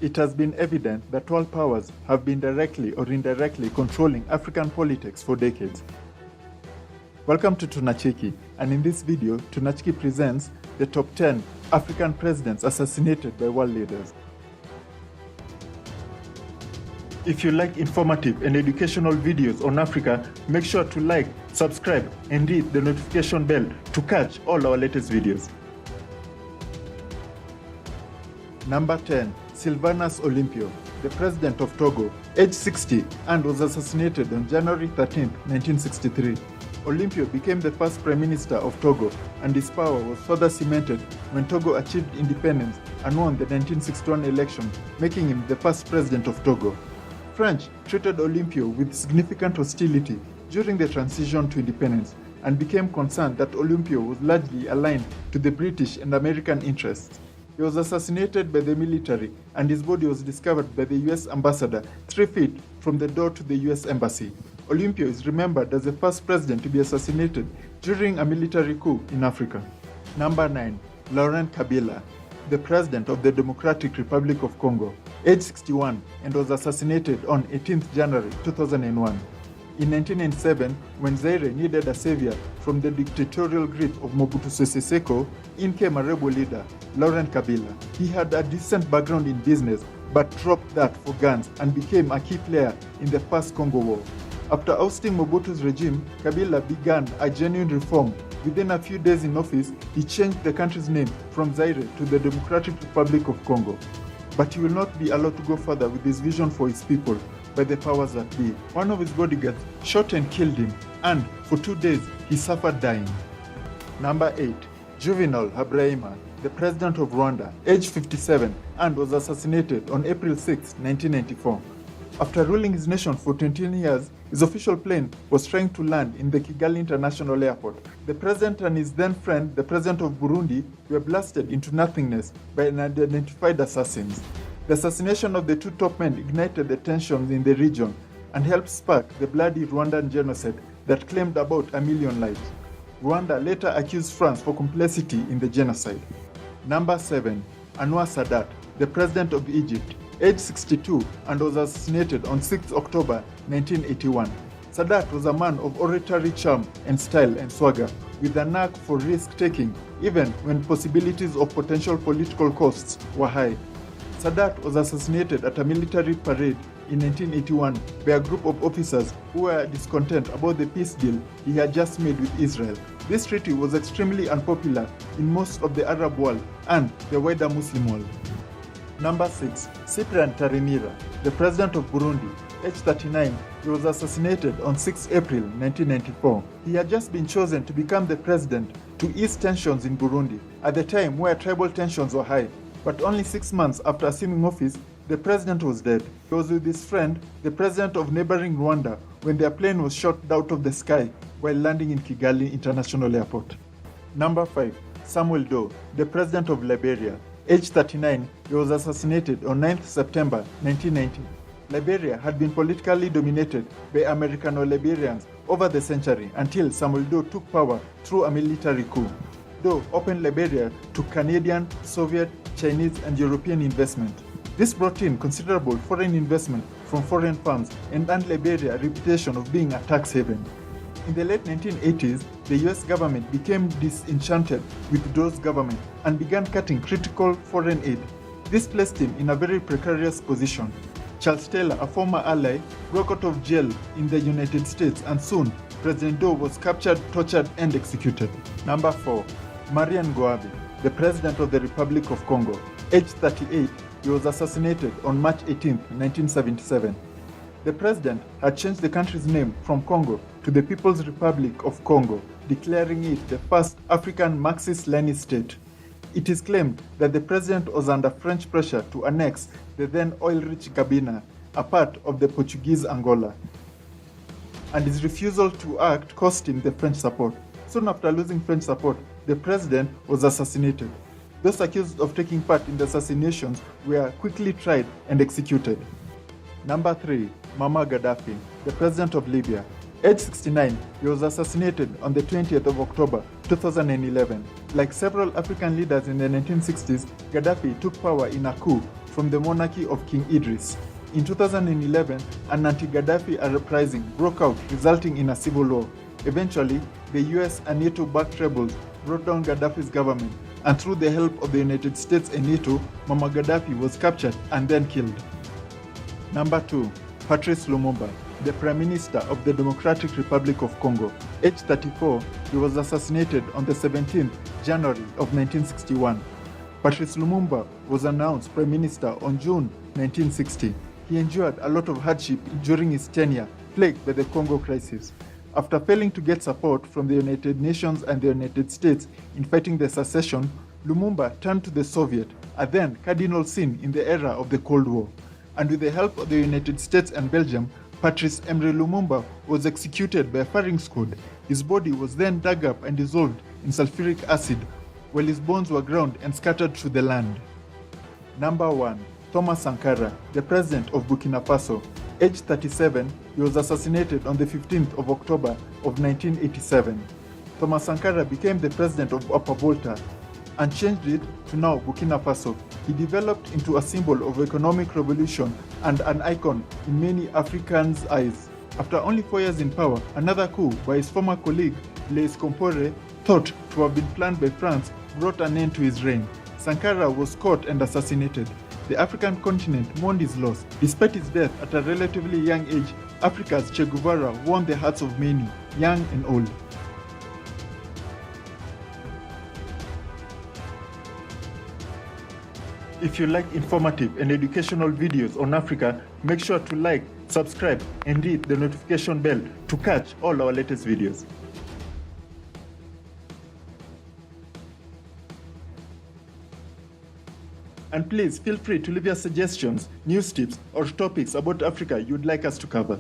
It has been evident that world powers have been directly or indirectly controlling African politics for decades. Welcome to Tunacheki, and in this video, Tunacheki presents the top 10 African presidents assassinated by world leaders. If you like informative and educational videos on Africa, make sure to like, subscribe, and hit the notification bell to catch all our latest videos. Number 10. Sylvanus Olympio, the president of Togo, aged 60 and was assassinated on January 13, 1963. Olympio became the first prime minister of Togo, and his power was further cemented when Togo achieved independence and won the 1961 election, making him the first president of Togo. French treated Olympio with significant hostility during the transition to independence and became concerned that Olympio was largely aligned to the British and American interests. He was assassinated by the military, and his body was discovered by the US ambassador 3 feet from the door to the US embassy. Olympio is remembered as the first president to be assassinated during a military coup in Africa. Number 9. Laurent Kabila, the president of the Democratic Republic of Congo, aged 61 and was assassinated on 18th January 2001. In 1997, when Zaire needed a savior from the dictatorial grip of Mobutu Sese Seko, in came a rebel leader, Laurent Kabila. He had a decent background in business, but dropped that for guns and became a key player in the First Congo War. After ousting Mobutu's regime, Kabila began a genuine reform. Within a few days in office, he changed the country's name from Zaire to the Democratic Republic of Congo. But he will not be allowed to go further with his vision for his people by the powers that be. One of his bodyguards shot and killed him, and for 2 days he suffered dying. Number 8. Juvenal Habyarimana, the president of Rwanda, aged 57 and was assassinated on April 6, 1994. After ruling his nation for 20 years, his official plane was trying to land in the Kigali International Airport. The president and his then friend, the president of Burundi, were blasted into nothingness by unidentified assassins. The assassination of the two top men ignited the tensions in the region and helped spark the bloody Rwandan genocide that claimed about 1 million lives. Rwanda later accused France for complicity in the genocide. Number 7. Anwar Sadat, the president of Egypt, aged 62 and was assassinated on 6 October 1981. Sadat was a man of oratory charm and style and swagger, with a knack for risk-taking even when possibilities of potential political costs were high. Sadat was assassinated at a military parade in 1981 by a group of officers who were discontent about the peace deal he had just made with Israel. This treaty was extremely unpopular in most of the Arab world and the wider Muslim world. Number 6. Cyprien Ntaryamira, the president of Burundi, aged 39, he was assassinated on 6 April 1994. He had just been chosen to become the president to ease tensions in Burundi at the time where tribal tensions were high. But only 6 months after assuming office, the president was dead. He was with his friend, the president of neighboring Rwanda, when their plane was shot out of the sky while landing in Kigali International Airport. Number 5. Samuel Doe, the president of Liberia, aged 39, he was assassinated on 9th September 1990. Liberia had been politically dominated by Americano-Liberians over the century until Samuel Doe took power through a military coup. Doe opened Liberia to Canadian, Soviet, Chinese, and European investment. This brought in considerable foreign investment from foreign firms and earned Liberia a reputation of being a tax haven. In the late 1980s, the US government became disenchanted with Doe's government and began cutting critical foreign aid. This placed him in a very precarious position. Charles Taylor, a former ally, broke out of jail in the United States, and soon President Doe was captured, tortured, and executed. Number 4. Marian Goabe, the president of the Republic of Congo, aged 38, he was assassinated on March 18, 1977. The president had changed the country's name from Congo to the People's Republic of Congo, declaring it the first African Marxist-Leninist state. It is claimed that the president was under French pressure to annex the then oil-rich Gabina, a part of the Portuguese Angola, and his refusal to act cost him the French support. Soon after losing French support, the president was assassinated. Those accused of taking part in the assassinations were quickly tried and executed. Number 3. Muammar Gaddafi, the president of Libya, Aged 69, he was assassinated on the 20th of October 2011. Like several African leaders in the 1960s, Gaddafi took power in a coup from the monarchy of King Idris. In 2011, an anti-Gaddafi uprising broke out, resulting in a civil war. Eventually, the US and NATO-backed rebels brought down Gaddafi's government, and through the help of the United States and NATO, Muammar Gaddafi was captured and then killed. Number 2. Patrice Lumumba, the Prime Minister of the Democratic Republic of Congo. Aged 34, he was assassinated on the 17th January of 1961. Patrice Lumumba was announced Prime Minister on June 1960. He endured a lot of hardship during his tenure, plagued by the Congo crisis. After failing to get support from the United Nations and the United States in fighting the secession, Lumumba turned to the Soviet, a then cardinal sin in the era of the Cold War. And with the help of the United States and Belgium, Patrice Emery Lumumba was executed by a firing squad. His body was then dug up and dissolved in sulfuric acid, while his bones were ground and scattered through the land. Number 1. Thomas Sankara, the President of Burkina Faso. Aged 37, he was assassinated on the 15th of October of 1987. Thomas Sankara became the President of Upper Volta and changed it to now Burkina Faso. He developed into a symbol of economic revolution and an icon in many Africans' eyes. After only 4 years in power, another coup by his former colleague Blaise Compaoré, thought to have been planned by France, brought an end to his reign. Sankara was caught and assassinated. The African continent mourned his loss. Despite his death at a relatively young age, Africa's Che Guevara won the hearts of many, young and old. If you like informative and educational videos on Africa, make sure to like, subscribe, and hit the notification bell to catch all our latest videos. And please feel free to leave your suggestions, news tips, or topics about Africa you'd like us to cover.